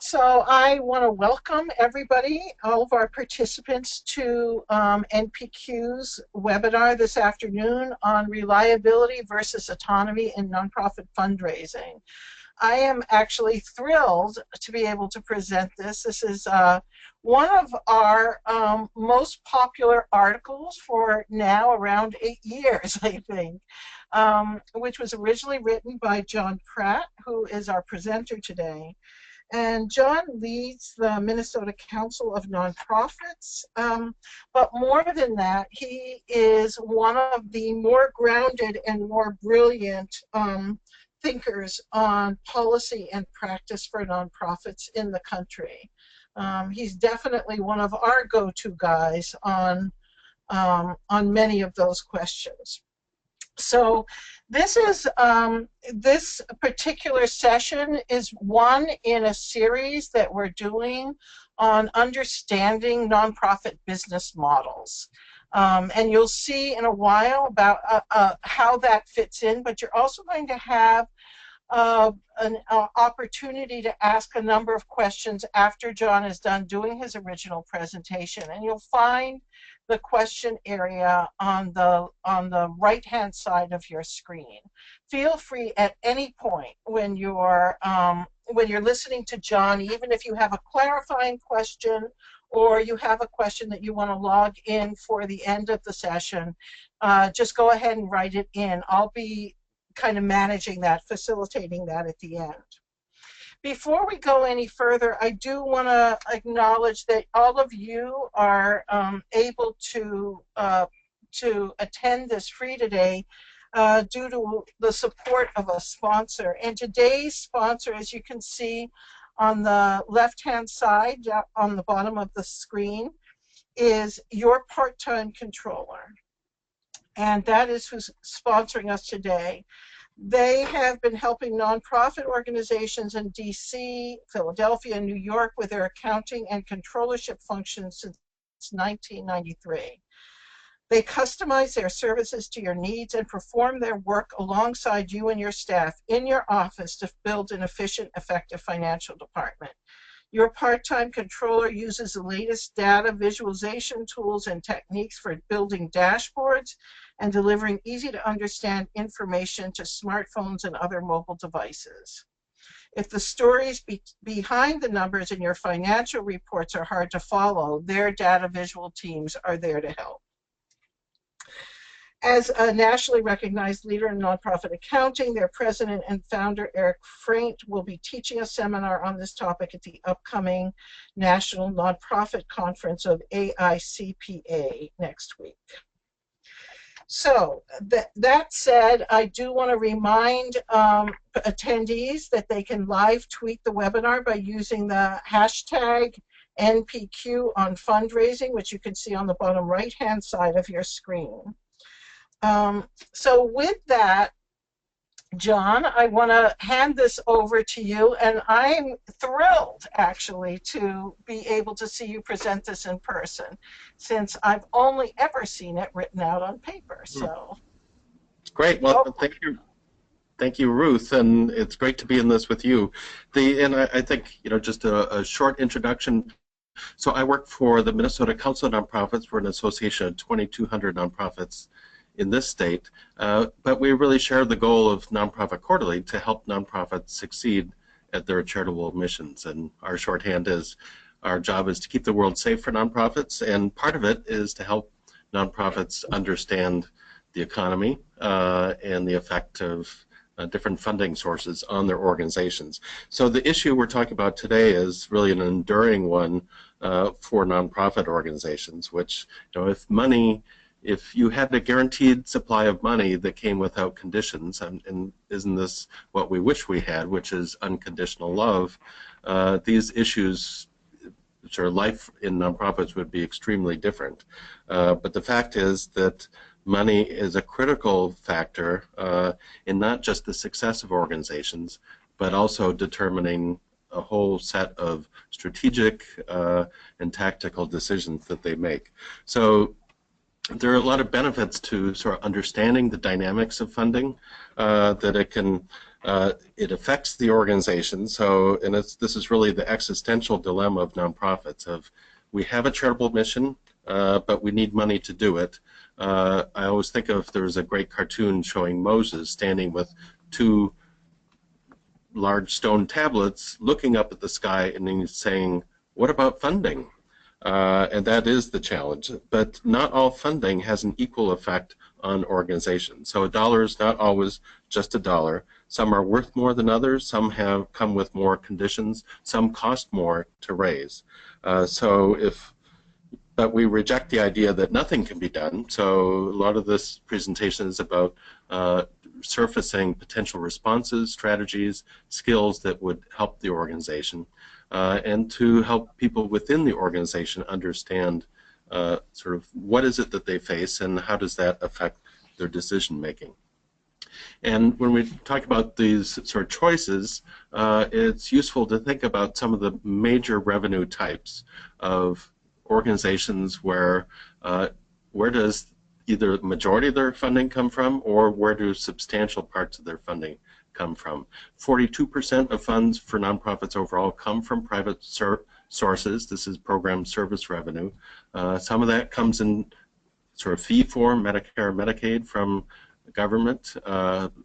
So I want to welcome everybody, all of our participants, to NPQ's webinar this afternoon on reliability versus autonomy in nonprofit fundraising. I am actually thrilled to be able to present this. This is one of our most popular articles for now around 8 years, I think, which was originally written by Jon Pratt, who is our presenter today. And Jon leads the Minnesota Council of Nonprofits, but more than that, he is one of the more grounded and more brilliant thinkers on policy and practice for nonprofits in the country. He's definitely one of our go-to guys on many of those questions. So this is this particular session is one in a series that we're doing on understanding nonprofit business models. And you'll see in a while about how that fits in, but you're also going to have an opportunity to ask a number of questions after Jon is done doing his original presentation. And you'll find the question area on the right-hand side of your screen. Feel free at any point when you're listening to Jon, even if you have a clarifying question or you have a question that you want to log in for the end of the session, just go ahead and write it in. I'll be kind of managing that, facilitating that at the end. Before we go any further, I do want to acknowledge that all of you are able to attend this free today due to the support of a sponsor. And today's sponsor, as you can see on the left-hand side, on the bottom of the screen, is Your Part-Time Controller. And that is who's sponsoring us today. They have been helping nonprofit organizations in DC, Philadelphia, and New York with their accounting and controllership functions since 1993. They customize their services to your needs and perform their work alongside you and your staff in your office to build an efficient, effective financial department. Your part-time controller uses the latest data visualization tools and techniques for building dashboards and delivering easy-to-understand information to smartphones and other mobile devices. If the stories behind the numbers in your financial reports are hard to follow, their data visual teams are there to help. As a nationally recognized leader in nonprofit accounting, their president and founder, Eric Freint, will be teaching a seminar on this topic at the upcoming National Nonprofit Conference of AICPA next week. So that said, I do want to remind attendees that they can live tweet the webinar by using the hashtag NPQ on fundraising, which you can see on the bottom right-hand side of your screen. So with that, Jon, I want to hand this over to you, and I'm thrilled, actually, to be able to see you present this in person, since I've only ever seen it written out on paper. So, great. Well, thank you, Ruth, and it's great to be in this with you. And I think, you know, just a short introduction. So I work for the Minnesota Council of Nonprofits. We're an association of 2,200 nonprofits in this state, but we really share the goal of Nonprofit Quarterly to help nonprofits succeed at their charitable missions. And our shorthand is, our job is to keep the world safe for nonprofits, and part of it is to help nonprofits understand the economy and the effect of different funding sources on their organizations. So the issue we're talking about today is really an enduring one for nonprofit organizations, which, you know, if you had a guaranteed supply of money that came without conditions, and isn't this what we wish we had, which is unconditional love, these issues, which are life in nonprofits, would be extremely different. But the fact is that money is a critical factor in not just the success of organizations, but also determining a whole set of strategic and tactical decisions that they make. So there are a lot of benefits to sort of understanding the dynamics of funding, that it can It affects the organization. So, and this is really the existential dilemma of nonprofits: of we have a charitable mission, but we need money to do it. I always think of, there was a great cartoon showing Moses standing with two large stone tablets looking up at the sky, and he's saying, what about funding? And that is the challenge. But not all funding has an equal effect on organizations. So a dollar is not always just a dollar. Some are worth more than others. Some have come with more conditions. Some cost more to raise. But we reject the idea that nothing can be done. So a lot of this presentation is about surfacing potential responses, strategies, skills that would help the organization, and to help people within the organization understand sort of what is it that they face and how does that affect their decision making. And when we talk about these sort of choices, it's useful to think about some of the major revenue types of organizations where does either the majority of their funding come from, or where do substantial parts of their funding come from. 42% of funds for nonprofits overall come from private sources. This is program service revenue. Some of that comes in sort of fee for Medicare, Medicaid from government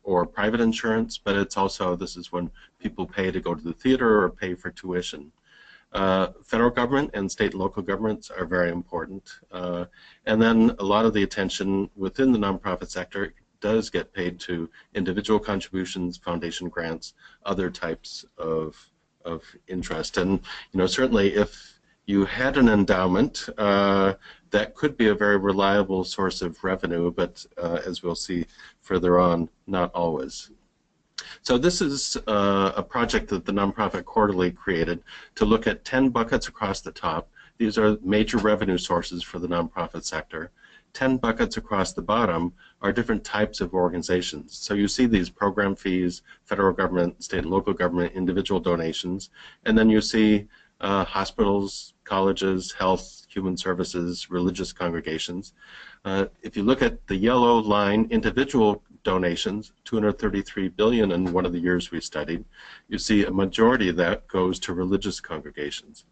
or private insurance, but it's also, this is when people pay to go to the theater or pay for tuition. Federal government and state and local governments are very important. And then a lot of the attention within the nonprofit sector does get paid to individual contributions, foundation grants, other types of interest. And certainly if you had an endowment, that could be a very reliable source of revenue, but as we'll see further on, not always. So this is a project that the Nonprofit Quarterly created to look at 10 buckets across the top. These are major revenue sources for the nonprofit sector. 10 buckets across the bottom are different types of organizations. So you see these program fees, federal government, state and local government, individual donations, and then you see hospitals, colleges, health, human services, religious congregations. If you look at the yellow line, individual donations, $233 billion in one of the years we studied, you see a majority of that goes to religious congregations.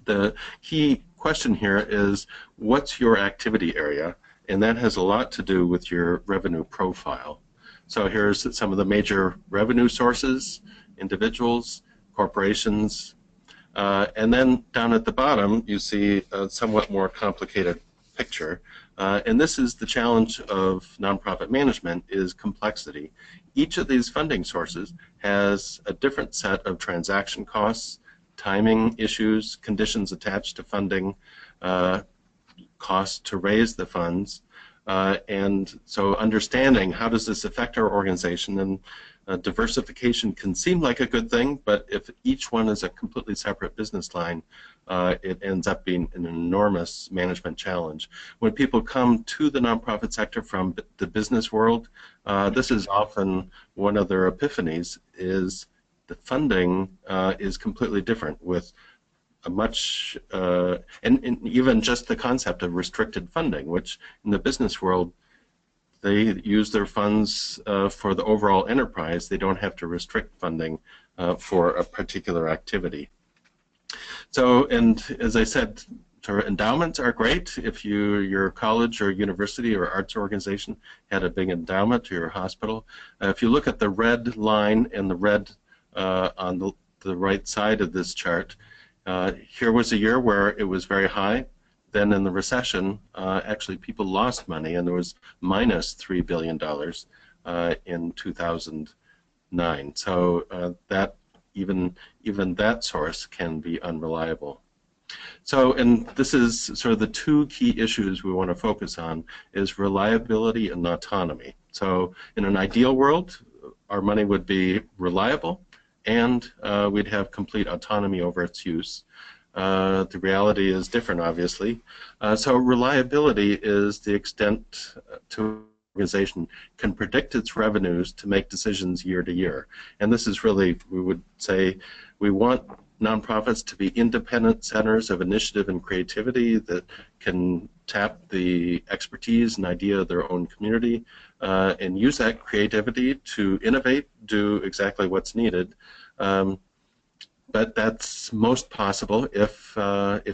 The key question here is, what's your activity area? And that has a lot to do with your revenue profile. So here's some of the major revenue sources: individuals, corporations, and then down at the bottom you see a somewhat more complicated picture. And this is the challenge of nonprofit management, is complexity. Each of these funding sources has a different set of transaction costs, timing issues, conditions attached to funding, costs to raise the funds, and so understanding how does this affect our organization. And diversification can seem like a good thing, but if each one is a completely separate business line, it ends up being an enormous management challenge. When people come to the nonprofit sector from the business world, this is often one of their epiphanies, is the funding is completely different, with a much, and even just the concept of restricted funding, which in the business world, they use their funds for the overall enterprise. They don't have to restrict funding for a particular activity. So, and as I said, endowments are great. If your college or university or arts organization had a big endowment, to your hospital, if you look at the red line and the red on the right side of this chart, here was a year where it was very high. Then in the recession, actually people lost money, and there was minus $3 billion in 2009. So that even that source can be unreliable. So, and this is sort of the two key issues we want to focus on, is reliability and autonomy. So in an ideal world, our money would be reliable, and we'd have complete autonomy over its use. The reality is different, obviously. So reliability is the extent to an organization can predict its revenues to make decisions year to year. And this is really, we would say, we want nonprofits to be independent centers of initiative and creativity that can tap the expertise and idea of their own community and use that creativity to innovate, do exactly what's needed. But that's most possible if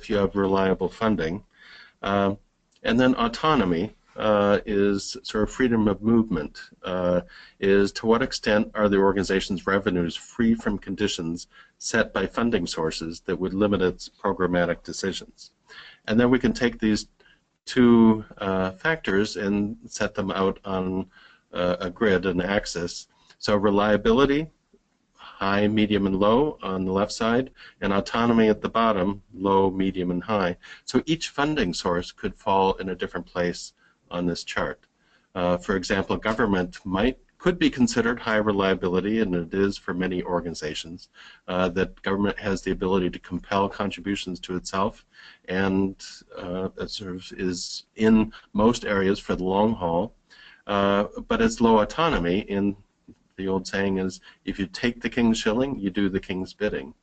you have reliable funding. And then autonomy is sort of freedom of movement, is to what extent are the organization's revenues free from conditions set by funding sources that would limit its programmatic decisions. And then we can take these two factors and set them out on a grid, an axis. So reliability, high, medium, and low on the left side, and autonomy at the bottom, low, medium, and high. So each funding source could fall in a different place on this chart. For example, government could be considered high reliability, and it is for many organizations, that government has the ability to compel contributions to itself, and it sort of is in most areas for the long haul, but it's low autonomy. In the old saying is, if you take the king's shilling, you do the king's bidding.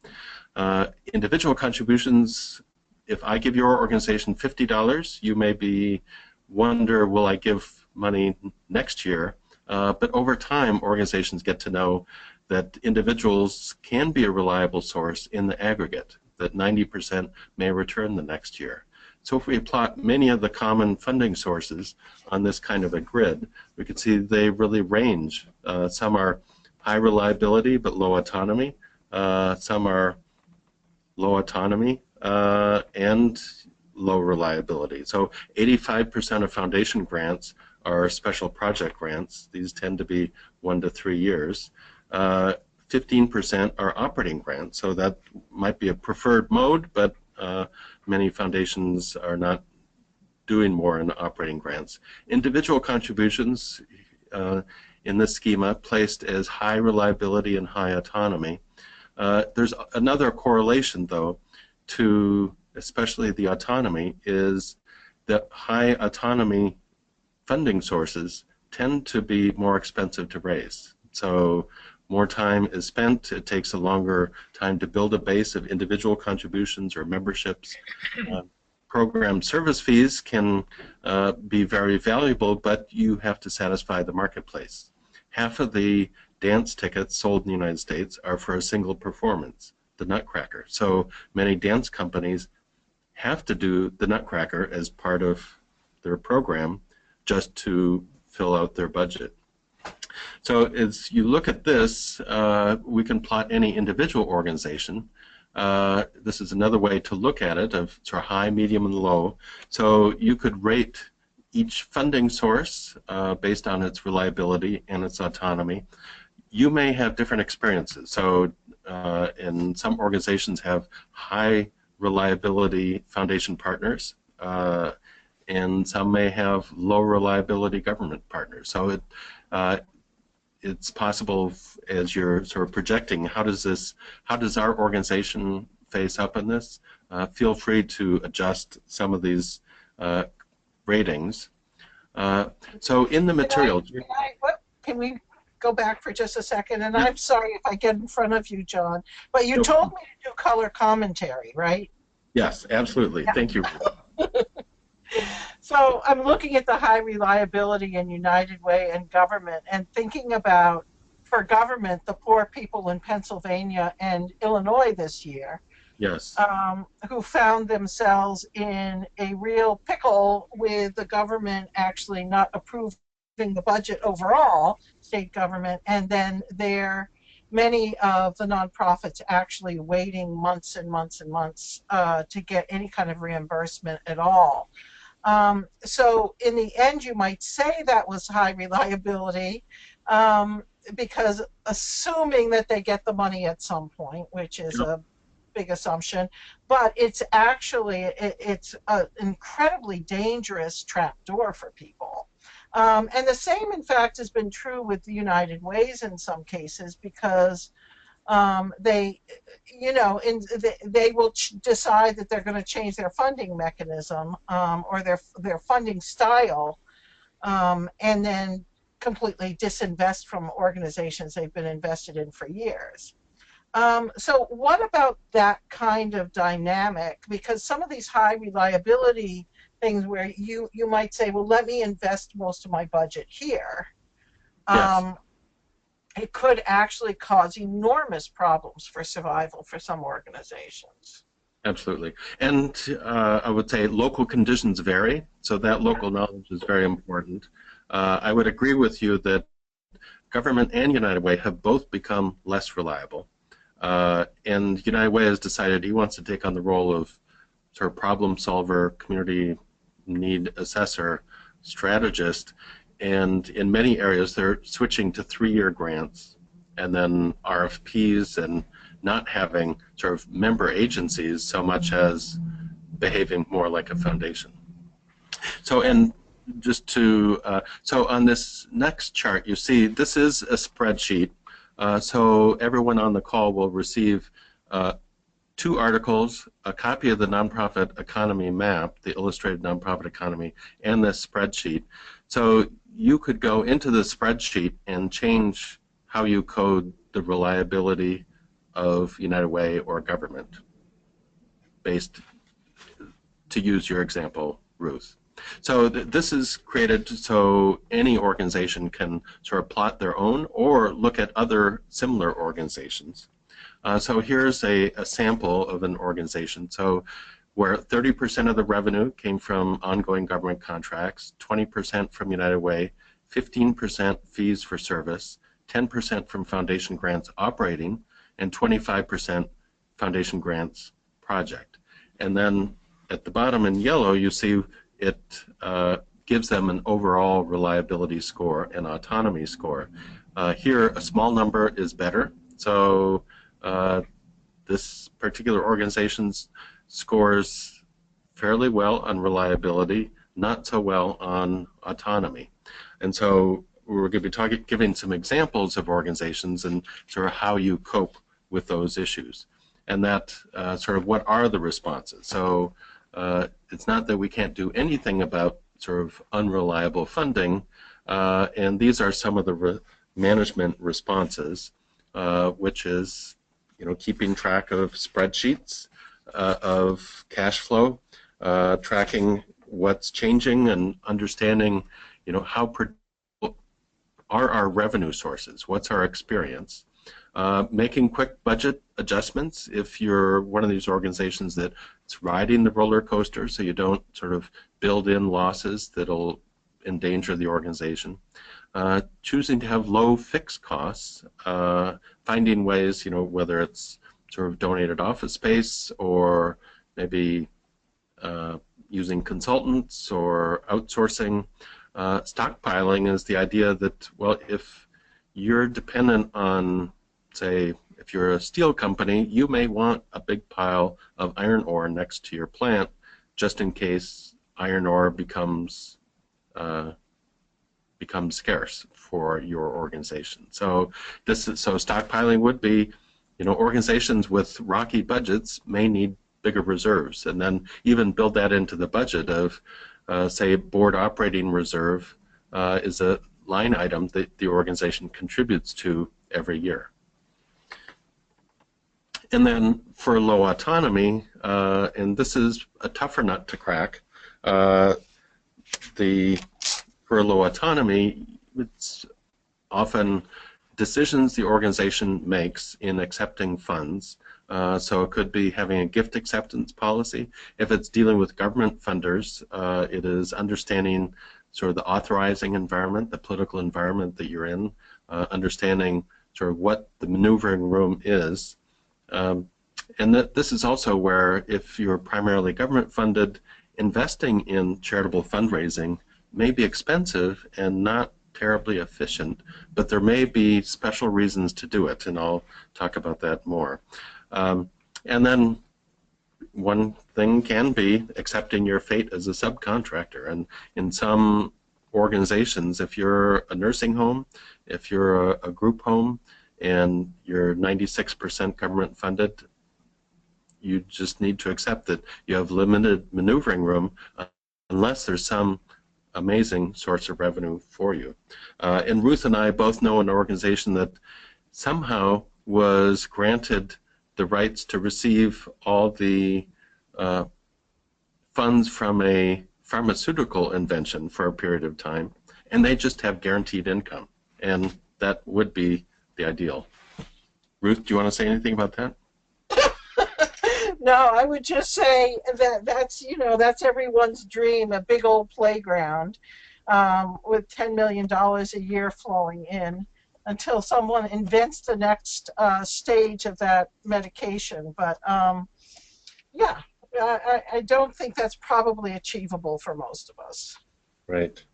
Individual contributions, if I give your organization $50, you may wonder, will I give money next year? But over time, organizations get to know that individuals can be a reliable source in the aggregate, that 90% may return the next year. So if we plot many of the common funding sources on this kind of a grid, we can see they really range. Some are high reliability but low autonomy. Some are low autonomy and low reliability. So 85% of foundation grants are special project grants. These tend to be 1 to 3 years. 15% are operating grants, so that might be a preferred mode, but many foundations are not doing more in operating grants. Individual contributions in this schema placed as high reliability and high autonomy. There's another correlation, though, to especially the autonomy, is that high autonomy funding sources tend to be more expensive to raise. So more time is spent, it takes a longer time to build a base of individual contributions or memberships. Program service fees can be very valuable, but you have to satisfy the marketplace. Half of the dance tickets sold in the United States are for a single performance, the Nutcracker. So many dance companies have to do the Nutcracker as part of their program just to fill out their budget. So as you look at this, we can plot any individual organization. This is another way to look at it, of sort of high, medium, and low. So you could rate each funding source based on its reliability and its autonomy. You may have different experiences. So and some organizations have high reliability foundation partners, and some may have low reliability government partners. So it's possible, as you're sort of projecting, how does our organization face up in this? Feel free to adjust some of these ratings. So in the material, can we go back for just a second? And I'm sorry if I get in front of you, John, but you told me to do color commentary, right? Yes, absolutely. Yeah. Thank you. So I'm looking at the high reliability in United Way and government, and thinking about, for government, the poor people in Pennsylvania and Illinois this year. Yes. Who found themselves in a real pickle with the government actually not approving the budget overall, state government, and then many of the nonprofits actually waiting months and months and months to get any kind of reimbursement at all. So in the end, you might say that was high reliability, because assuming that they get the money at some point, which is a big assumption, but it's actually it's an incredibly dangerous trapdoor for people. And the same, in fact, has been true with the United Ways in some cases, because they will decide that they're going to change their funding mechanism or their funding style, and then completely disinvest from organizations they've been invested in for years. So what about that kind of dynamic? Because some of these high reliability things where you might say, well, let me invest most of my budget here. Yes. It could actually cause enormous problems for survival for some organizations. Absolutely. And I would say local conditions vary, so that Yeah. local knowledge is very important. I would agree with you that government and United Way have both become less reliable. And United Way has decided he wants to take on the role of sort of problem solver, community need assessor, strategist, and in many areas they're switching to 3-year grants and then RFPs and not having sort of member agencies so much as behaving more like a foundation. So, and just to, so on this next chart, you see this is a spreadsheet. So everyone on the call will receive 2 articles, a copy of the nonprofit economy map, the illustrated nonprofit economy, and this spreadsheet. So you could go into the spreadsheet and change how you code the reliability of United Way or government, based, to use your example, Ruth. So this is created so any organization can sort of plot their own or look at other similar organizations. So here's a sample of an organization. So where 30% of the revenue came from ongoing government contracts, 20% from United Way, 15% fees for service, 10% from foundation grants operating, and 25% foundation grants project. And then at the bottom in yellow, you see it gives them an overall reliability score and autonomy score. Here, a small number is better. So this particular organization scores fairly well on reliability, not so well on autonomy. And so we're going to be giving some examples of organizations and sort of how you cope with those issues. And that sort of what are the responses. So it's not that we can't do anything about sort of unreliable funding, and these are some of the management responses, which is, you know, keeping track of spreadsheets of cash flow, tracking what's changing, and understanding, you know, how are our revenue sources, what's our experience, making quick budget adjustments if you're one of these organizations that's riding the roller coaster, so you don't sort of build in losses that'll endanger the organization. Choosing to have low fixed costs, finding ways, you know, whether it's sort of donated office space or maybe using consultants or outsourcing. Stockpiling is the idea that, well, if you're dependent on, say, if you're a steel company, you may want a big pile of iron ore next to your plant just in case iron ore becomes scarce for your organization. So stockpiling would be, you know, organizations with rocky budgets may need bigger reserves, and then even build that into the budget of, say, board operating reserve is a line item that the organization contributes to every year. And then for low autonomy, and this is a tougher nut to crack, for low autonomy, it's often decisions the organization makes in accepting funds. So it could be having a gift acceptance policy. If it's dealing with government funders, it is understanding sort of the authorizing environment, the political environment that you're in, understanding sort of what the maneuvering room is. And that this is also where, if you're primarily government funded, investing in charitable fundraising may be expensive and not terribly efficient, but there may be special reasons to do it, and I'll talk about that more. And then one thing can be accepting your fate as a subcontractor, and in some organizations, if you're a nursing home, if you're a group home, and you're 96% government funded, you just need to accept that you have limited maneuvering room unless there's some amazing source of revenue for you. And Ruth and I both know an organization that somehow was granted the rights to receive all the funds from a pharmaceutical invention for a period of time, and they just have guaranteed income, and that would be the ideal. Ruth, do you want to say anything about that? No, I would just say that that's everyone's dream, a big old playground with $10 million a year flowing in until someone invents the next stage of that medication. But yeah, I don't think that's probably achievable for most of us. Right.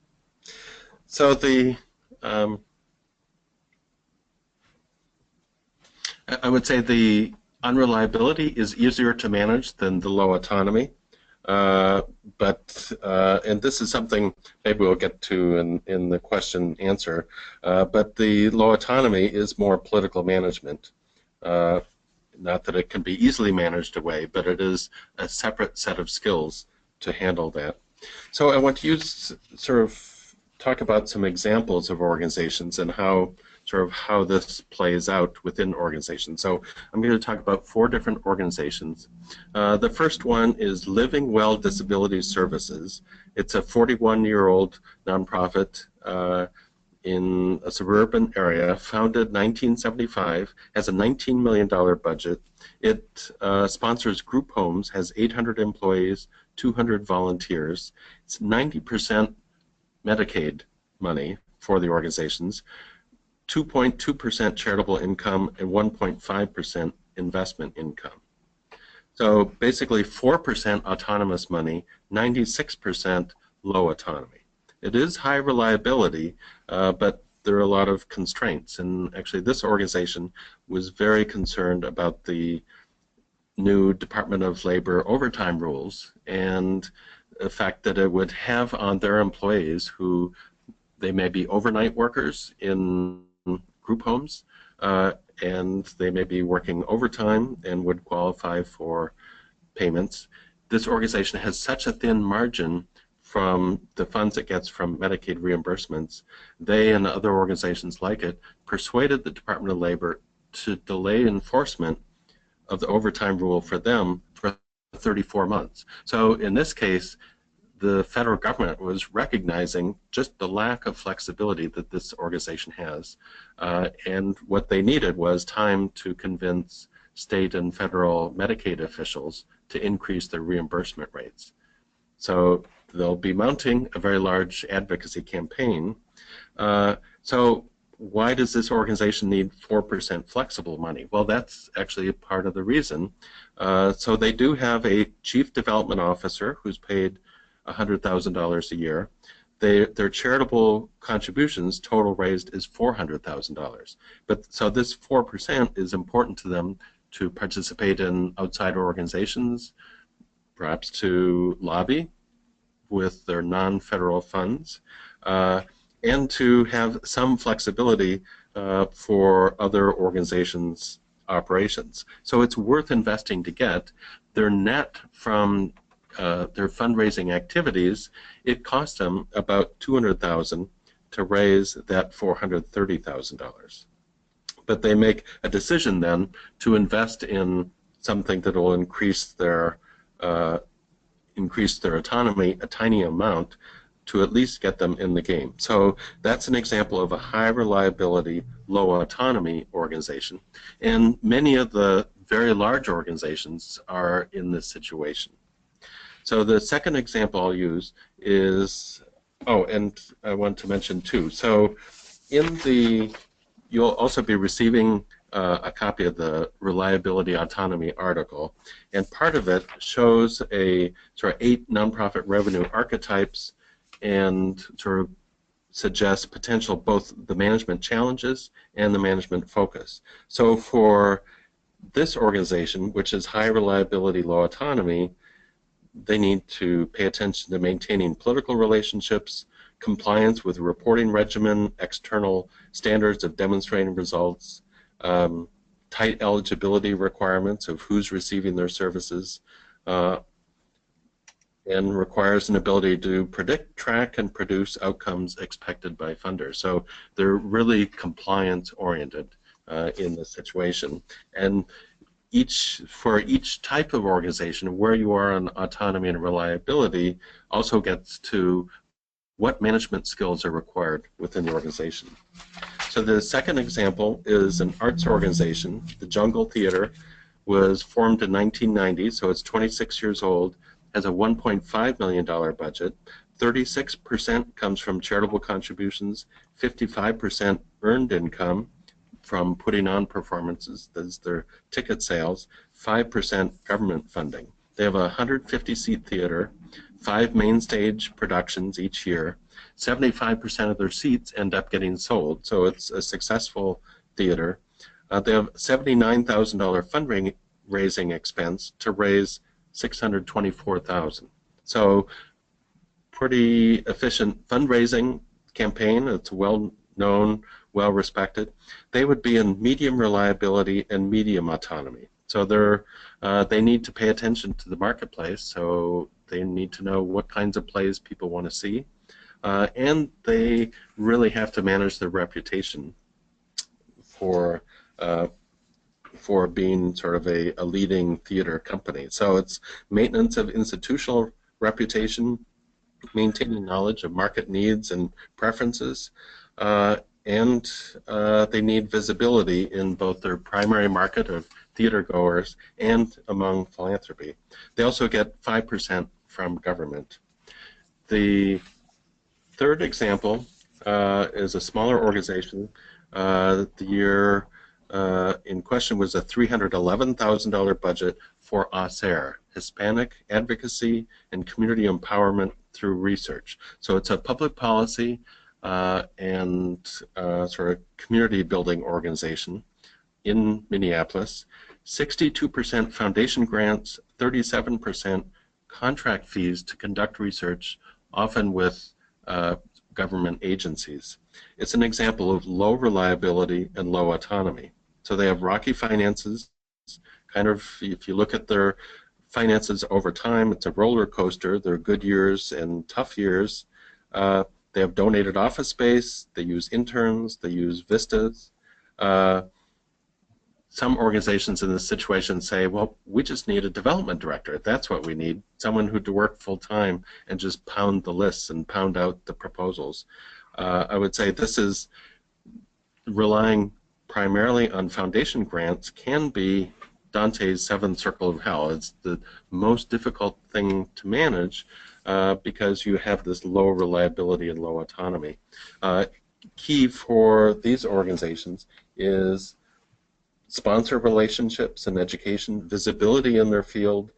So the I would say the unreliability is easier to manage than the low autonomy, and this is something maybe we'll get to in the question answer, but the low autonomy is more political management. Not that it can be easily managed away, but it is a separate set of skills to handle that. So I want to talk about some examples of organizations and how this plays out within organizations. So I'm going to talk about 4 different organizations. The first one is Living Well Disability Services. It's a 41-year-old nonprofit in a suburban area, founded 1975, has a $19 million budget. It sponsors group homes, has 800 employees, 200 volunteers. It's 90% Medicaid money for the organizations, 2.2% charitable income, and 1.5% investment income. So basically 4% autonomous money, 96% low autonomy. It is high reliability, but there are a lot of constraints, and actually this organization was very concerned about the new Department of Labor overtime rules and the fact that it would have on their employees who they may be overnight workers in group homes, and they may be working overtime and would qualify for payments. This organization has such a thin margin from the funds it gets from Medicaid reimbursements. They and other organizations like it persuaded the Department of Labor to delay enforcement of the overtime rule for them for 34 months. So in this case, the federal government was recognizing just the lack of flexibility that this organization has, and what they needed was time to convince state and federal Medicaid officials to increase their reimbursement rates. So they'll be mounting a very large advocacy campaign. So why does this organization need 4% flexible money? Well, that's actually part of the reason. So they do have a chief development officer who's paid $100,000 a year. Their charitable contributions total raised is $400,000. But so this 4% is important to them to participate in outside organizations, perhaps to lobby with their non-federal funds, and to have some flexibility for other organizations' operations. So it's worth investing to get. Their net from their fundraising activities, it cost them about $200,000 to raise that $430,000. But they make a decision then to invest in something that will increase their autonomy a tiny amount to at least get them in the game. So that's an example of a high reliability, low autonomy organization. And many of the very large organizations are in this situation. So the second example I'll use is, and I want to mention too, so you'll also be receiving a copy of the Reliability Autonomy article, and part of it shows a 8 nonprofit revenue archetypes and suggests potential both the management challenges and the management focus. So for this organization, which is high reliability, low autonomy, they need to pay attention to maintaining political relationships, compliance with reporting regimen, external standards of demonstrating results, tight eligibility requirements of who's receiving their services, and requires an ability to predict, track, and produce outcomes expected by funders. So they're really compliance-oriented in this situation. And for each type of organization, where you are on autonomy and reliability also gets to what management skills are required within the organization. So the second example is an arts organization. The Jungle Theater was formed in 1990, so it's 26 years old, has a $1.5 million budget. 36% comes from charitable contributions, 55% earned income from putting on performances, that's their ticket sales, 5% government funding. They have a 150-seat theater, 5 main stage productions each year. 75% of their seats end up getting sold, so it's a successful theater. They have $79,000 fundraising expense to raise $624,000. So pretty efficient fundraising campaign. It's well known, well respected. They would be in medium reliability and medium autonomy. So they need to pay attention to the marketplace. So they need to know what kinds of plays people want to see, and they really have to manage their reputation for being sort of a leading theater company. So it's maintenance of institutional reputation, maintaining knowledge of market needs and preferences, and they need visibility in both their primary market of theater goers and among philanthropy. They also get 5% from government. The third example is a smaller organization. The year in question was a $311,000 budget for ASER, Hispanic Advocacy and Community Empowerment through Research. So it's a public policy and sort of community building organization in Minneapolis. 62% foundation grants, 37% contract fees to conduct research, often with government agencies. It's an example of low reliability and low autonomy. So they have rocky finances. Kind of, if you look at their finances over time, it's a roller coaster. There are good years and tough years. They have donated office space. They use interns. They use vistas. Some organizations in this situation say, well, we just need a development director. That's what we need, someone who'd work full-time and just pound the lists and pound out the proposals. I would say this is relying primarily on foundation grants can be Dante's seventh circle of hell. It's the most difficult thing to manage because you have this low reliability and low autonomy. Key for these organizations is sponsor relationships and education, visibility in their field,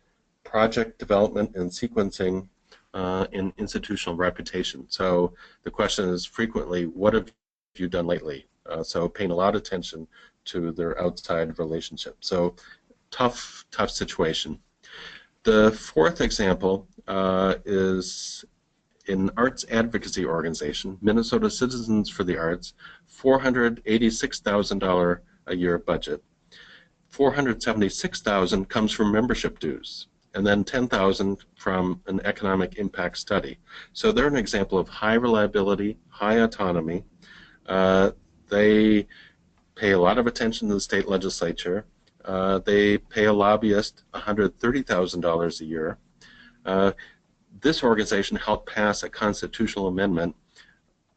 project development and sequencing, and institutional reputation. So the question is frequently, what have you done lately? So paying a lot of attention to their outside relationship. So tough situation. The fourth example is an arts advocacy organization, Minnesota Citizens for the Arts, $486,000 a year budget. $476,000 comes from membership dues, and then $10,000 from an economic impact study. So they're an example of high reliability, high autonomy. They pay a lot of attention to the state legislature. They pay a lobbyist $130,000 a year. This organization helped pass a constitutional amendment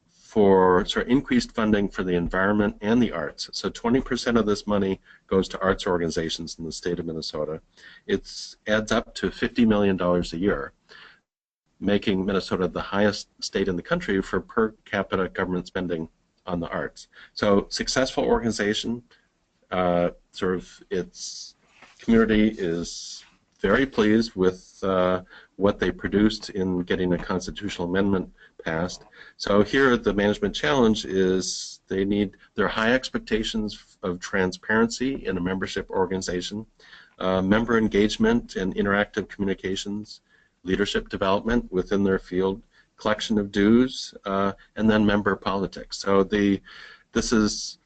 for sort of increased funding for the environment and the arts. So 20% of this money goes to arts organizations in the state of Minnesota. It adds up to $50 million a year, making Minnesota the highest state in the country for per capita government spending on the arts. So successful organization, sort of its community is very pleased with what they produced in getting a constitutional amendment passed. So here the management challenge is there are high expectations of transparency in a membership organization, member engagement and interactive communications, leadership development within their field, collection of dues, and then member politics. So this is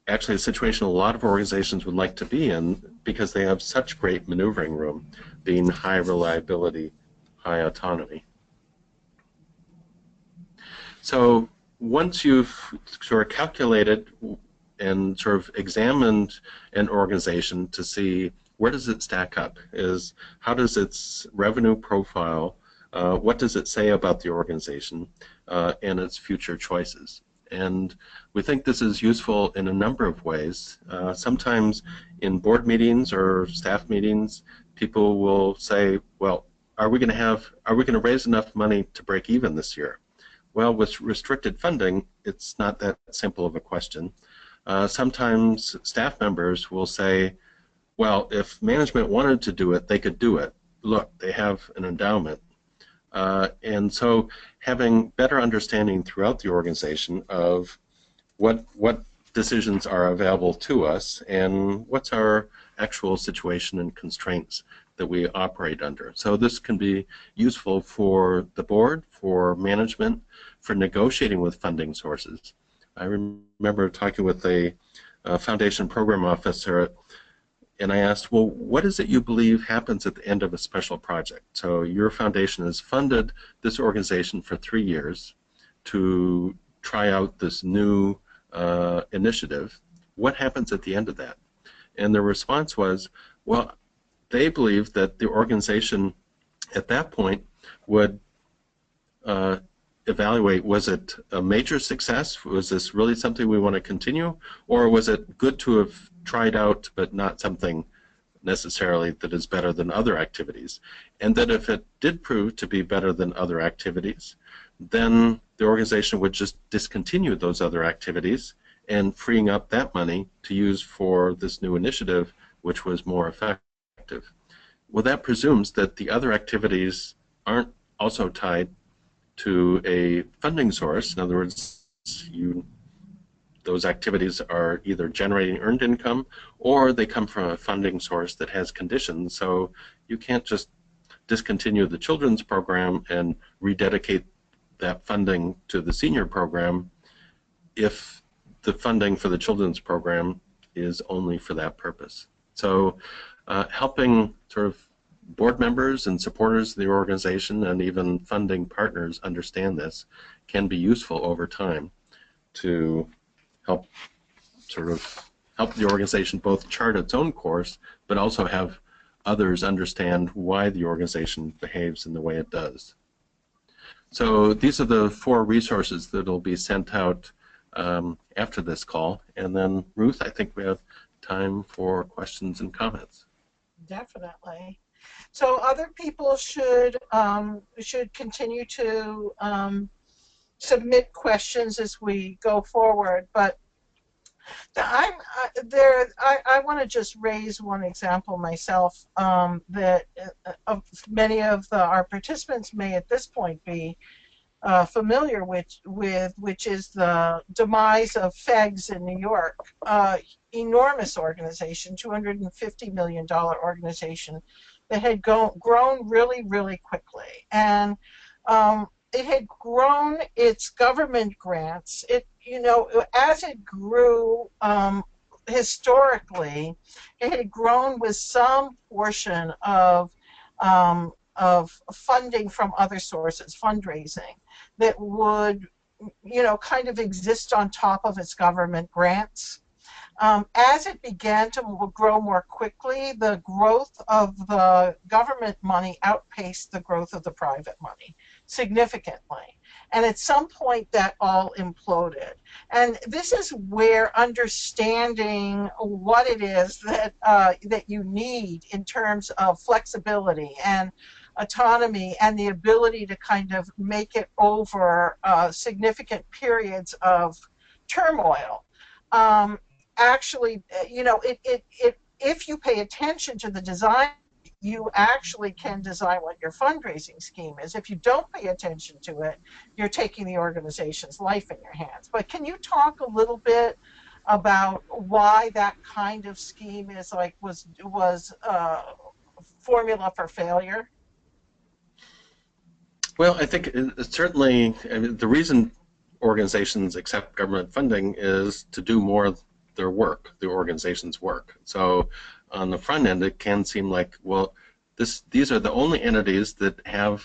actually a situation a lot of organizations would like to be in because they have such great maneuvering room, being high reliability, high autonomy. So once you've sort of calculated and sort of examined an organization to see where does it stack up, how does its revenue profile, what does it say about the organization and its future choices. And we think this is useful in a number of ways. Sometimes in board meetings or staff meetings, people will say, well, are we going to raise enough money to break even this year? Well, with restricted funding, it's not that simple of a question. Sometimes staff members will say, well, if management wanted to do it, they could do it. Look, they have an endowment. And so having better understanding throughout the organization of what decisions are available to us and what's our actual situation and constraints that we operate under. So this can be useful for the board, for management, for negotiating with funding sources. I remember talking with a foundation program officer, and I asked, well, what is it you believe happens at the end of a special project? So your foundation has funded this organization for 3 years to try out this new initiative. What happens at the end of that? And the response was, well, they believe that the organization at that point would evaluate, was it a major success? Was this really something we want to continue? Or was it good to have tried out but not something necessarily that is better than other activities? And that if it did prove to be better than other activities, then the organization would just discontinue those other activities and freeing up that money to use for this new initiative, which was more effective. Well, that presumes that the other activities aren't also tied to a funding source. In other words, those activities are either generating earned income or they come from a funding source that has conditions. So you can't just discontinue the children's program and rededicate that funding to the senior program if the funding for the children's program is only for that purpose. So helping sort of board members and supporters of the organization and even funding partners understand this can be useful over time to help the organization both chart its own course, but also have others understand why the organization behaves in the way it does. So these are the 4 resources that will be sent out after this call. And then, Ruth, I think we have time for questions and comments. Definitely. So other people should continue to submit questions as we go forward. But I want to just raise one example myself that many of our participants may at this point be familiar with, which is the demise of FEGS in New York. Enormous organization, $250 million organization that had grown really, really quickly. And it had grown its government grants. As it grew historically, it had grown with some portion of funding from other sources, fundraising, that would, kind of exist on top of its government grants. As it began to grow more quickly, the growth of the government money outpaced the growth of the private money significantly. And at some point, that all imploded. And this is where understanding what it is that you need in terms of flexibility and autonomy and the ability to kind of make it over significant periods of turmoil. Actually, if you pay attention to the design, you actually can design what your fundraising scheme is. If you don't pay attention to it, you're taking the organization's life in your hands. But can you talk a little bit about why that kind of scheme was formula for failure? Well, I think certainly the reason organizations accept government funding is to do more of their work, the organization's work. So on the front end, it can seem like, well, these are the only entities that have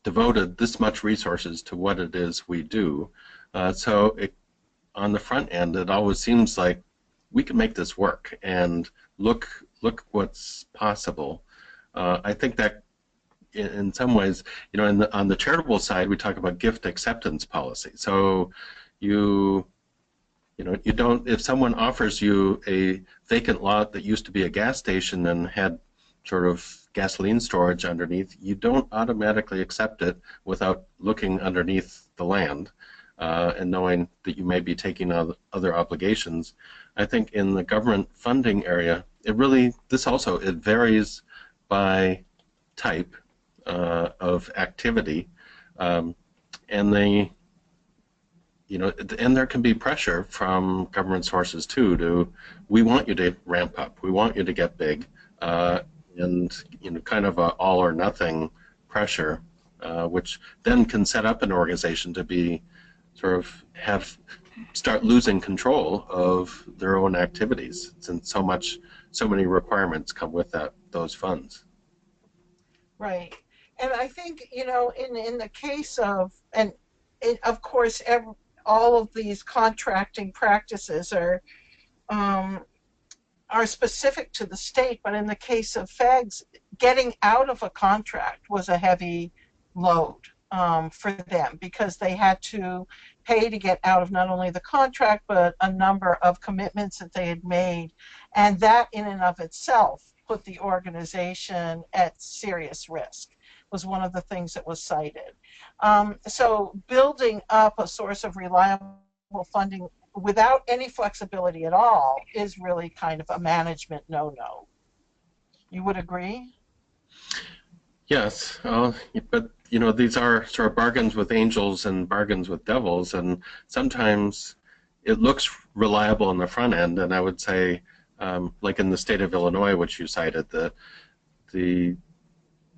devoted this much resources to what it is we do. So on the front end, it always seems like we can make this work, and look what's possible. I think that in some ways, on the charitable side, we talk about gift acceptance policy. So you don't, if someone offers you a vacant lot that used to be a gas station and had sort of gasoline storage underneath, you don't automatically accept it without looking underneath the land and knowing that you may be taking on other obligations. I think in the government funding area, it varies by type of activity, and and there can be pressure from government sources too. We want you to ramp up, we want you to get big, and kind of a all or nothing pressure, which then can set up an organization to be start losing control of their own activities, since so many requirements come with those funds. Right. And I think, in the case of, of course, all of these contracting practices are specific to the state, but in the case of FEGs, getting out of a contract was a heavy load for them, because they had to pay to get out of not only the contract, but a number of commitments that they had made, and that in and of itself put the organization at serious risk, was one of the things that was cited. So building up a source of reliable funding without any flexibility at all is really kind of a management no-no. You would agree? Yes, but these are sort of bargains with angels and bargains with devils, and sometimes it looks reliable on the front end, and I would say, like in the state of Illinois, which you cited, the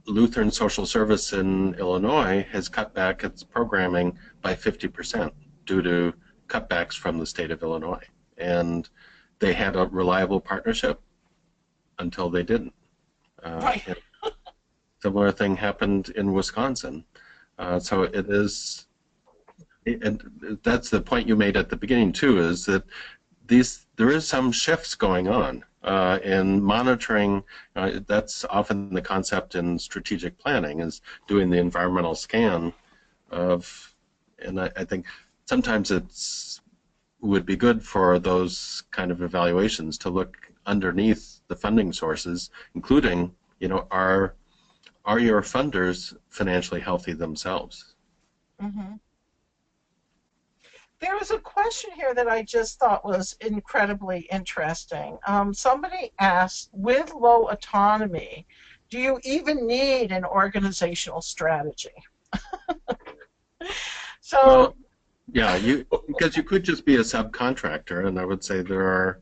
Lutheran Social Service in Illinois has cut back its programming by 50% due to cutbacks from the state of Illinois, and they had a reliable partnership until they didn't. Right. Similar thing happened in Wisconsin. So it is, and that's the point you made at the beginning too, is that there is some shifts going on in monitoring. That's often the concept in strategic planning, is doing the environmental scan of, and I think sometimes would be good for those kind of evaluations to look underneath the funding sources, including, are your funders financially healthy themselves? Mm-hmm. There was a question here that I just thought was incredibly interesting. Somebody asked, with low autonomy, do you even need an organizational strategy? So, well, yeah, because you could just be a subcontractor, and I would say there are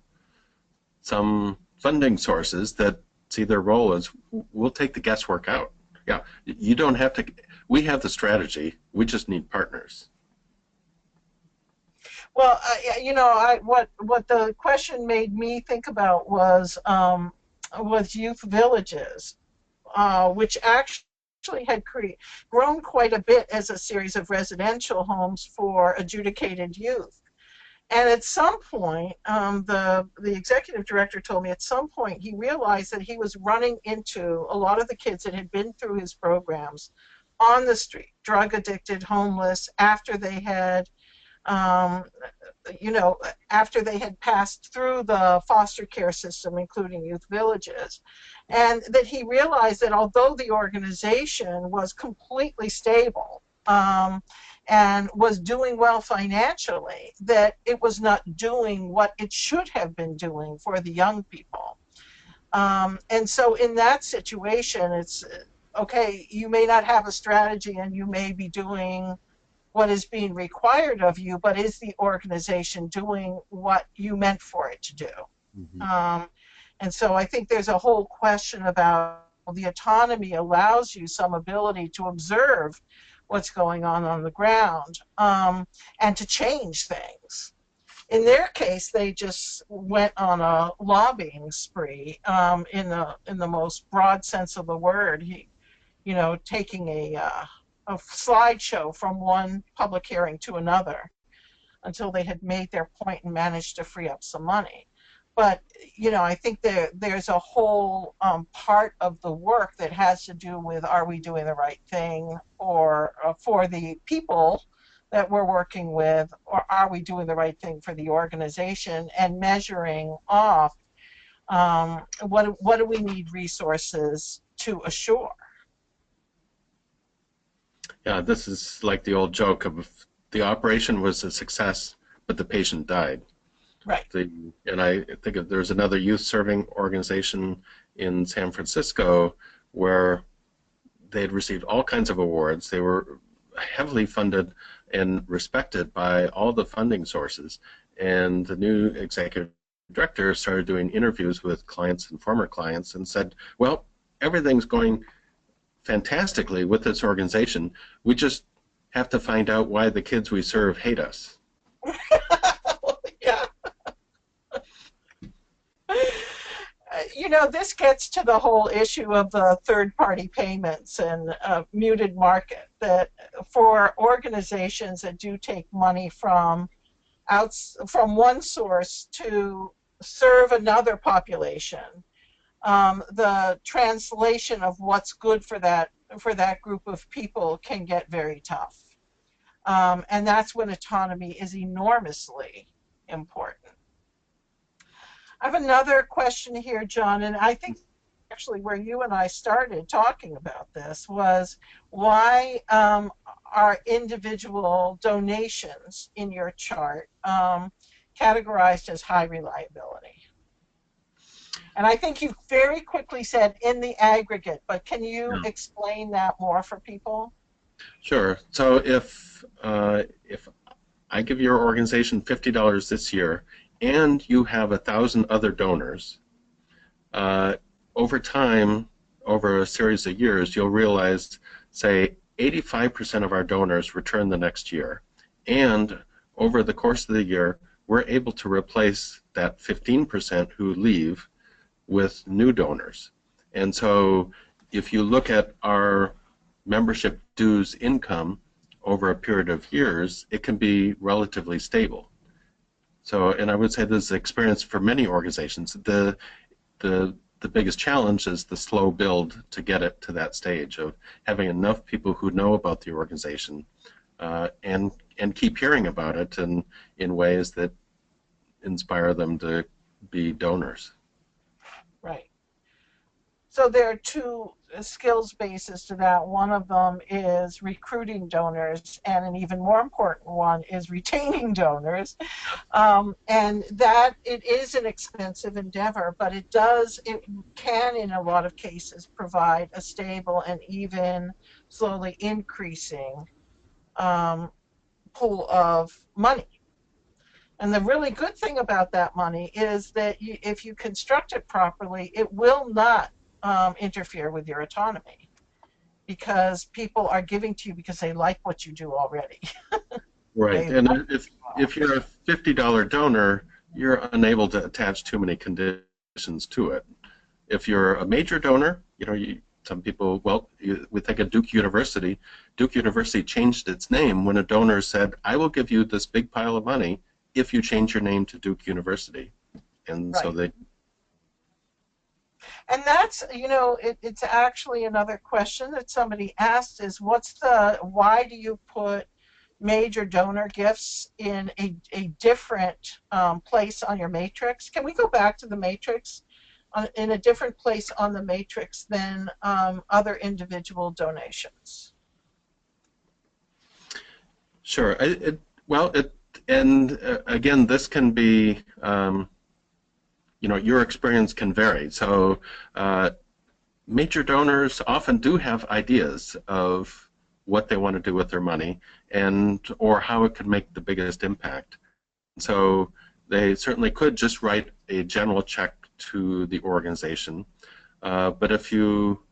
some funding sources that see their role as, we'll take the guesswork out. Yeah, you don't have to. We have the strategy. We just need partners. Well, what the question made me think about was youth villages, which actually had grown quite a bit as a series of residential homes for adjudicated youth. And at some point, the executive director told me at some point he realized that he was running into a lot of the kids that had been through his programs on the street, drug addicted, homeless, after they had passed through the foster care system, including youth villages, and that he realized that although the organization was completely stable and was doing well financially, that it was not doing what it should have been doing for the young people. And so in that situation, it's okay, you may not have a strategy and you may be doing what is being required of you, but is the organization doing what you meant for it to do? Mm-hmm. And so I think there's a whole question about the autonomy allows you some ability to observe what's going on the ground, and to change things. In their case, they just went on a lobbying spree, in the most broad sense of the word. Taking a slideshow from one public hearing to another. until they had made their point and managed to free up some money. But I think there's a whole part of the work that has to do with, are we doing the right thing, or for the people that we're working with, or are we doing the right thing for the organization, and measuring off what do we need resources to assure. Yeah, this is like the old joke of the operation was a success, but the patient died. Right. And I think there's another youth serving organization in San Francisco where they had received all kinds of awards. They were heavily funded and respected by all the funding sources. And the new executive director started doing interviews with clients and former clients and said, well, everything's going fantastically with this organization. We just have to find out why the kids we serve hate us. Yeah. This gets to the whole issue of the third-party payments and muted market, that for organizations that do take money from one source to serve another population, the translation of what's good for that group of people can get very tough. And that's when autonomy is enormously important. I have another question here, Jon, and I think actually where you and I started talking about this was, why are individual donations in your chart categorized as high reliability? And I think you very quickly said in the aggregate, but can you explain that more for people? Sure. So if I give your organization $50 this year, and you have 1,000 other donors, over time, over a series of years, you'll realize, say, 85% of our donors return the next year. And over the course of the year, we're able to replace that 15% who leave with new donors. And so if you look at our membership dues income over a period of years, it can be relatively stable. So, and I would say this is experience for many organizations. The biggest challenge is the slow build to get it to that stage of having enough people who know about the organization and keep hearing about it in ways that inspire them to be donors. Right. So there are two skills bases to that. One of them is recruiting donors, and an even more important one is retaining donors. And that it is an expensive endeavor, but it can in a lot of cases provide a stable and even slowly increasing pool of money. And the really good thing about that money is that if you construct it properly, it will not interfere with your autonomy, because people are giving to you because they like what you do already. Right, and if you're a $50 donor, you're unable to attach too many conditions to it. If you're a major donor, some people, we think of Duke University. Duke University changed its name when a donor said, I will give you this big pile of money if you change your name to Duke University. And so they... And that's, it's actually another question that somebody asked is, why do you put major donor gifts in a different place on your matrix? Can we go back to the matrix? In a different place on the matrix than other individual donations? Sure. Again, this can be... your experience can vary. So major donors often do have ideas of what they want to do with their money or how it could make the biggest impact. So they certainly could just write a general check to the organization. But if you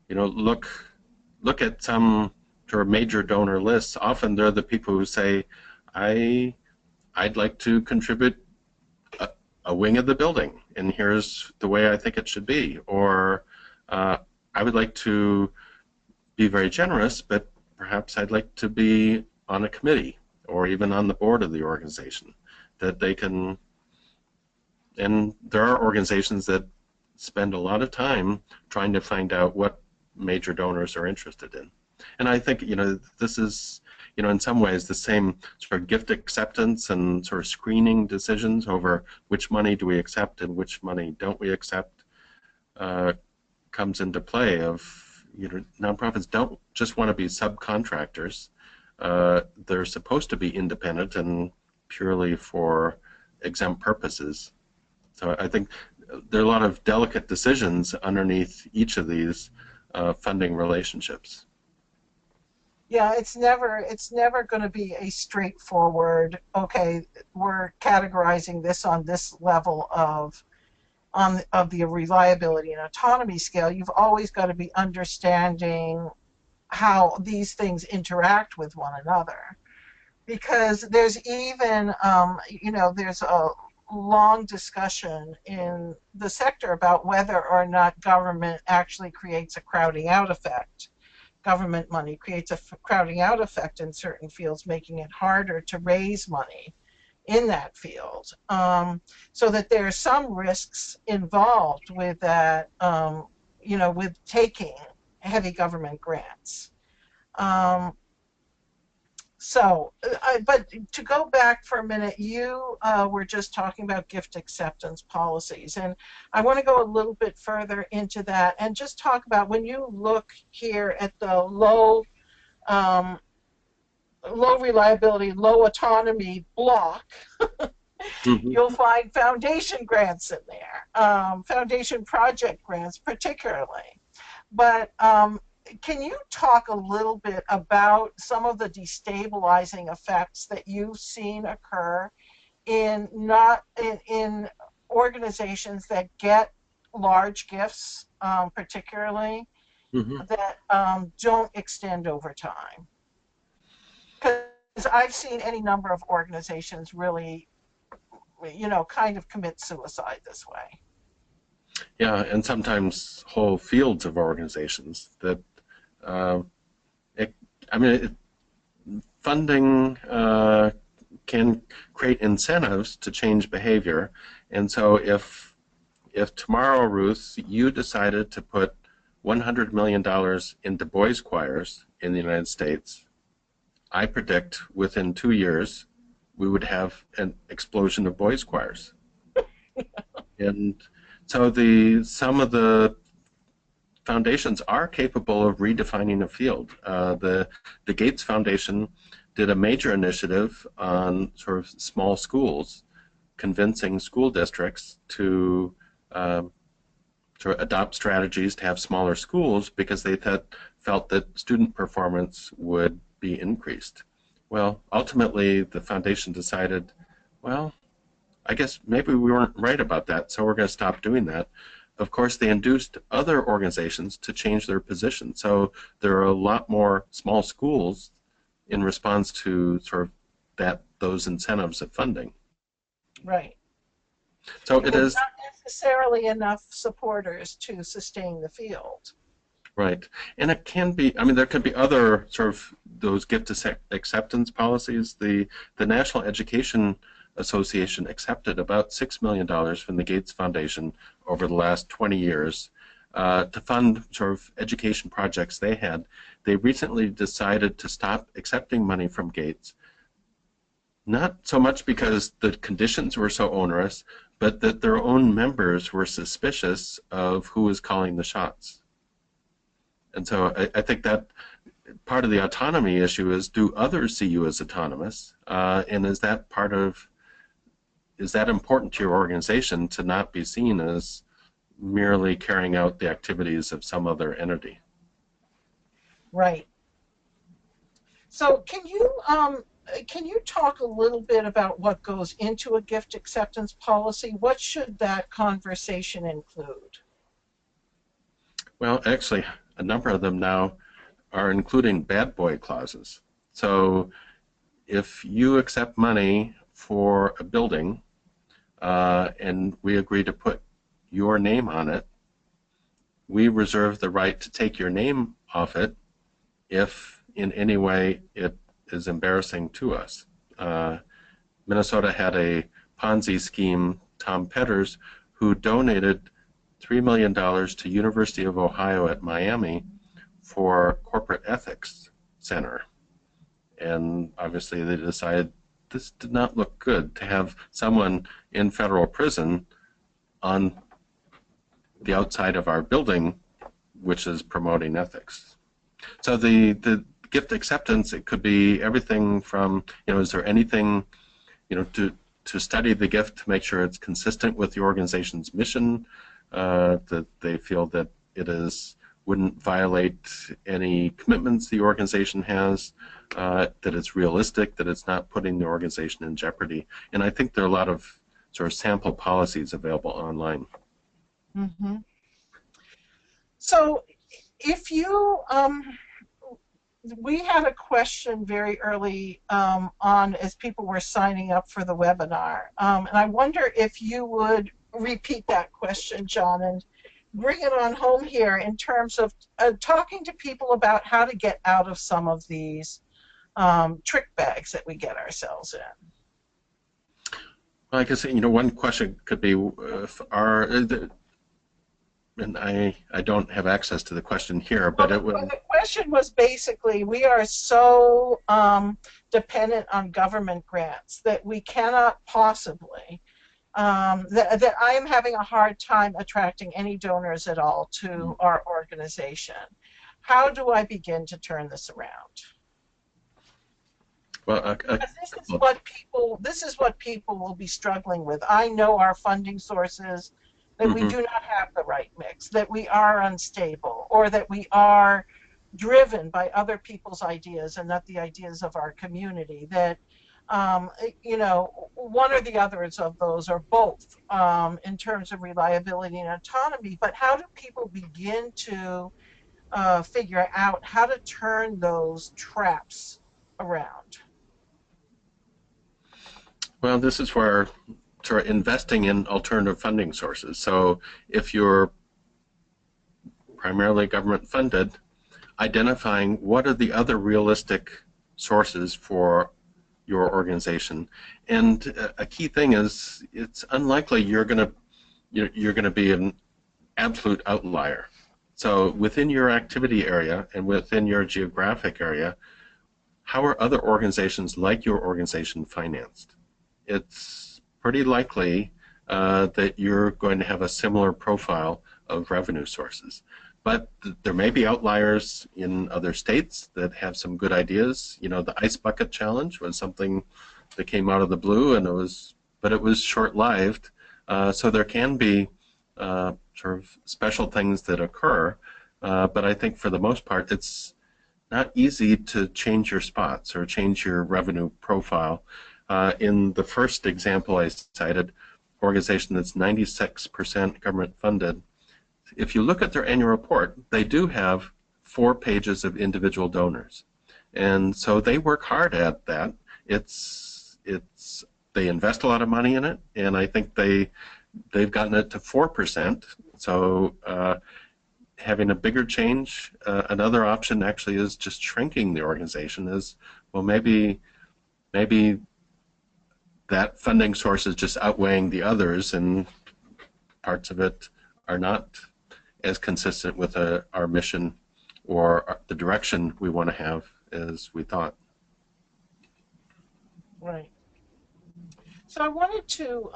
look at some sort of major donor lists, often they're the people who say, I'd like to contribute a wing of the building, and here's the way I think it should be. Or I would like to be very generous, but perhaps I'd like to be on a committee. or even on the board of the organization, that they can, and there are organizations that spend a lot of time trying to find out what major donors are interested in. And I think, this is, in some ways the same sort of gift acceptance and sort of screening decisions over which money do we accept and which money don't we accept comes into play of, nonprofits don't just want to be subcontractors. They're supposed to be independent and purely for exempt purposes. So I think there are a lot of delicate decisions underneath each of these funding relationships. Yeah, it's never going to be a straightforward, okay, we're categorizing this on this level of the reliability and autonomy scale. You've always got to be understanding how these things interact with one another, because there's even there's a long discussion in the sector about whether or not government actually creates a crowding out effect. Government money creates a crowding out effect in certain fields, making it harder to raise money in that field. So that there are some risks involved with that, with taking heavy government grants. But to go back for a minute, you were just talking about gift acceptance policies, and I want to go a little bit further into that and just talk about when you look here at the low reliability, low autonomy block, you'll find foundation grants in there, foundation project grants particularly. But can you talk a little bit about some of the destabilizing effects that you've seen occur in organizations that get large gifts, particularly that don't extend over time? Because I've seen any number of organizations really, kind of commit suicide this way. Yeah, and sometimes whole fields of organizations that, funding can create incentives to change behavior. And so if tomorrow, Ruth, you decided to put $100 million into boys' choirs in the United States, I predict within 2 years we would have an explosion of boys' choirs. And so some of the foundations are capable of redefining a field. The Gates Foundation did a major initiative on sort of small schools, convincing school districts to sort of adopt strategies to have smaller schools because they felt that student performance would be increased. Well, ultimately the foundation decided, well, I guess maybe we weren't right about that, so we're going to stop doing that. Of course, they induced other organizations to change their position. So there are a lot more small schools in response to sort of those incentives of funding. Right. So because it is not necessarily enough supporters to sustain the field. Right. And it can be, there could be other sort of those gift acceptance policies. The National Education Association accepted about $6 million from the Gates Foundation over the last 20 years to fund sort of education projects they had. They recently decided to stop accepting money from Gates, not so much because the conditions were so onerous, but that their own members were suspicious of who was calling the shots. And so I think that part of the autonomy issue is, do others see you as autonomous? And is that important to your organization to not be seen as merely carrying out the activities of some other entity? Right. So can you talk a little bit about what goes into a gift acceptance policy? What should that conversation include? Well, actually, a number of them now are including bad boy clauses. So if you accept money for a building and we agree to put your name on it, we reserve the right to take your name off it if in any way it is embarrassing to us. Minnesota had a Ponzi scheme, Tom Petters, who donated $3 million to University of Ohio at Miami for corporate ethics center. And obviously they decided this did not look good to have someone in federal prison on the outside of our building, which is promoting ethics. So the gift acceptance, it could be everything from, is there anything, to study the gift to make sure it's consistent with the organization's mission, that they feel that wouldn't violate any commitments the organization has, that it's realistic, that it's not putting the organization in jeopardy. And I think there are a lot of sort of sample policies available online. Mm-hmm. So if you, we had a question very early on as people were signing up for the webinar, and I wonder if you would repeat that question, Jon, and bring it on home here in terms of talking to people about how to get out of some of these trick bags that we get ourselves in. Well, I guess, one question could be, and I don't have access to the question here, but the question was basically, we are so dependent on government grants that we cannot possibly, that I am having a hard time attracting any donors at all to our organization. How do I begin to turn this around? Well, this is what people will be struggling with. I know our funding sources, that we do not have the right mix, that we are unstable, or that we are driven by other people's ideas and not the ideas of our community, that one or the others of those, or both, in terms of reliability and autonomy. But how do people begin to figure out how to turn those traps around? Well, this is where sort of investing in alternative funding sources. So if you're primarily government funded, identifying what are the other realistic sources for your organization. And a key thing is, it's unlikely you're going to be an absolute outlier. So within your activity area and within your geographic area, how are other organizations like your organization financed? It's pretty likely that you're going to have a similar profile of revenue sources. But there may be outliers in other states that have some good ideas. The Ice Bucket Challenge was something that came out of the blue, and it was short-lived. So there can be sort of special things that occur, but I think for the most part, it's not easy to change your spots or change your revenue profile. In the first example I cited, organization that's 96% government funded, if you look at their annual report, they do have 4 pages of individual donors. And so they work hard at that. They invest a lot of money in it, and I think they've gotten it to 4%. So having a bigger change, another option actually is just shrinking the organization. Maybe that funding source is just outweighing the others, and parts of it are not as consistent with our mission or the direction we want to have as we thought. Right. So I wanted to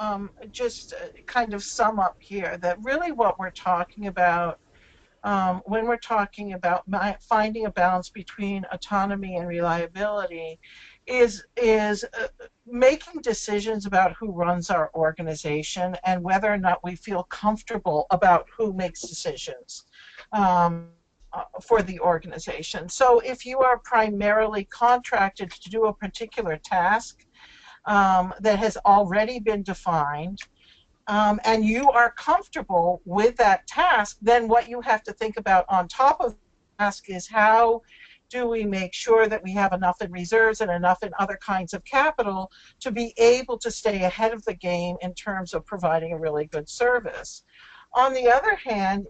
just kind of sum up here that really what we're talking about when we're talking about finding a balance between autonomy and reliability is making decisions about who runs our organization and whether or not we feel comfortable about who makes decisions for the organization. So if you are primarily contracted to do a particular task that has already been defined, and you are comfortable with that task, then what you have to think about on top of the task is how do we make sure that we have enough in reserves and enough in other kinds of capital to be able to stay ahead of the game in terms of providing a really good service. On the other hand,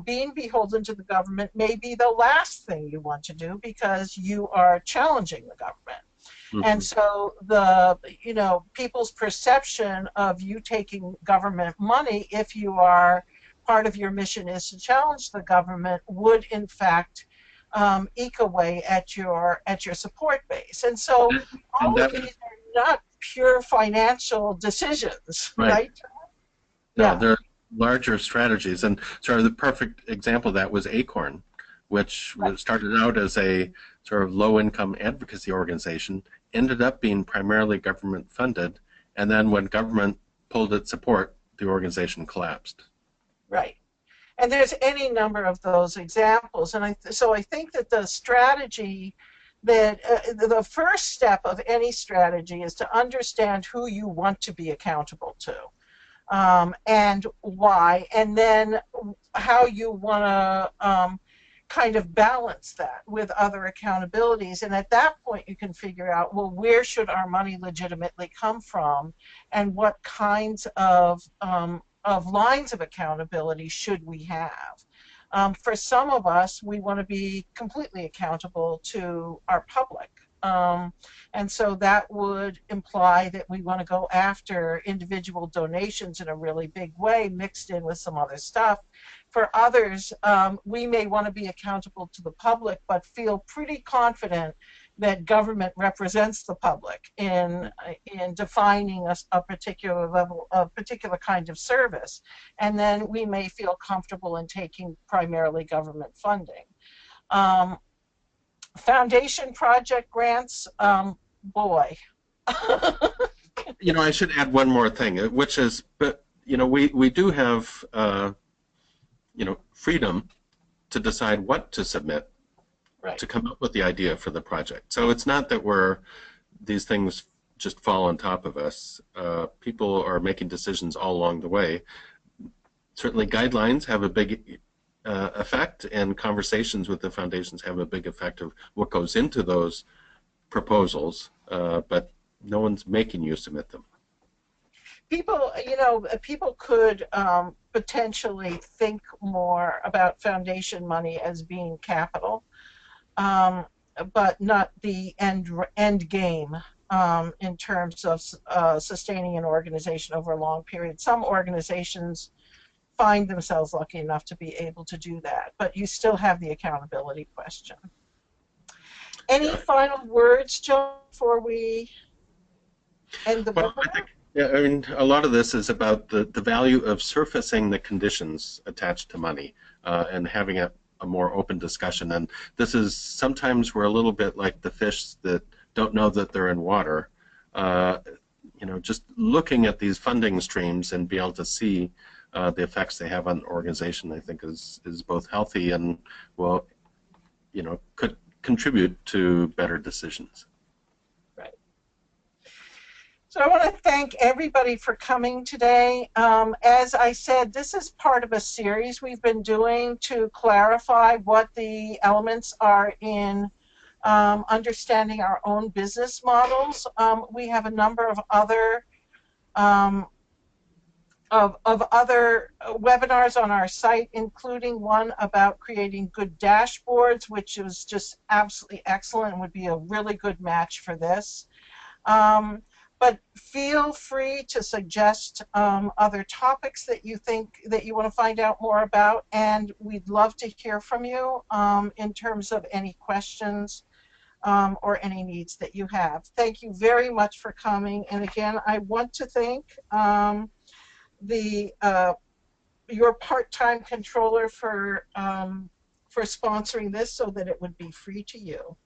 being beholden to the government may be the last thing you want to do because you are challenging the government. And Hmm. so people's perception of you taking government money, if you are part of your mission is to challenge the government, would in fact eke away at your support base. And so And all of that these are not pure financial decisions, right. right? No, Yeah, there are larger strategies, and sort of the perfect example of that was Acorn, which right, was started out as a sort of low-income advocacy organization, ended up being primarily government funded, and then when government pulled its support, the organization collapsed. right. And there's any number of those examples. And so I think that the strategy that the first step of any strategy is to understand who you want to be accountable to, and why, and then how you want to kind of balance that with other accountabilities. And at that point, you can figure out, well, where should our money legitimately come from, and what kinds of lines of accountability should we have. For some of us, we want to be completely accountable to our public. And so that would imply that we want to go after individual donations in a really big way, mixed in with some other stuff. For others, we may want to be accountable to the public, but feel pretty confident that government represents the public in defining a particular level, a particular kind of service, and then we may feel comfortable in taking primarily government funding. Um, Foundation project grants, boy. I should add one more thing, which is, but we do have freedom to decide what to submit Right. to come up with the idea for the project. So it's not that these things just fall on top of us. People are making decisions all along the way. Certainly guidelines have a big effect, and conversations with the foundations have a big effect of what goes into those proposals, but no one's making you submit them. People could potentially think more about foundation money as being capital, um, but not the end game, in terms of sustaining an organization over a long period. Some organizations find themselves lucky enough to be able to do that, but you still have the accountability question. Any Yeah. final words, Joe, before we end the Well, I think, webinar? yeah, I mean, a lot of this is about the value of surfacing the conditions attached to money, and having a more open discussion. And this is sometimes we're a little bit like the fish that don't know that they're in water. Uh, just looking at these funding streams and be able to see the effects they have on the organization, I think is both healthy and will, could contribute to better decisions. Right. So I want to thank everybody for coming today. As I said, this is part of a series we've been doing to clarify what the elements are in understanding our own business models. We have a number of other um, other webinars on our site, including one about creating good dashboards, which is just absolutely excellent and would be a really good match for this. But feel free to suggest other topics that you think that you want to find out more about, and we'd love to hear from you in terms of any questions or any needs that you have. Thank you very much for coming. And again, I want to thank the your part-time controller for sponsoring this so that it would be free to you.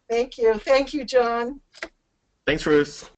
Thank you. Thank you, John. Thanks, Ruth.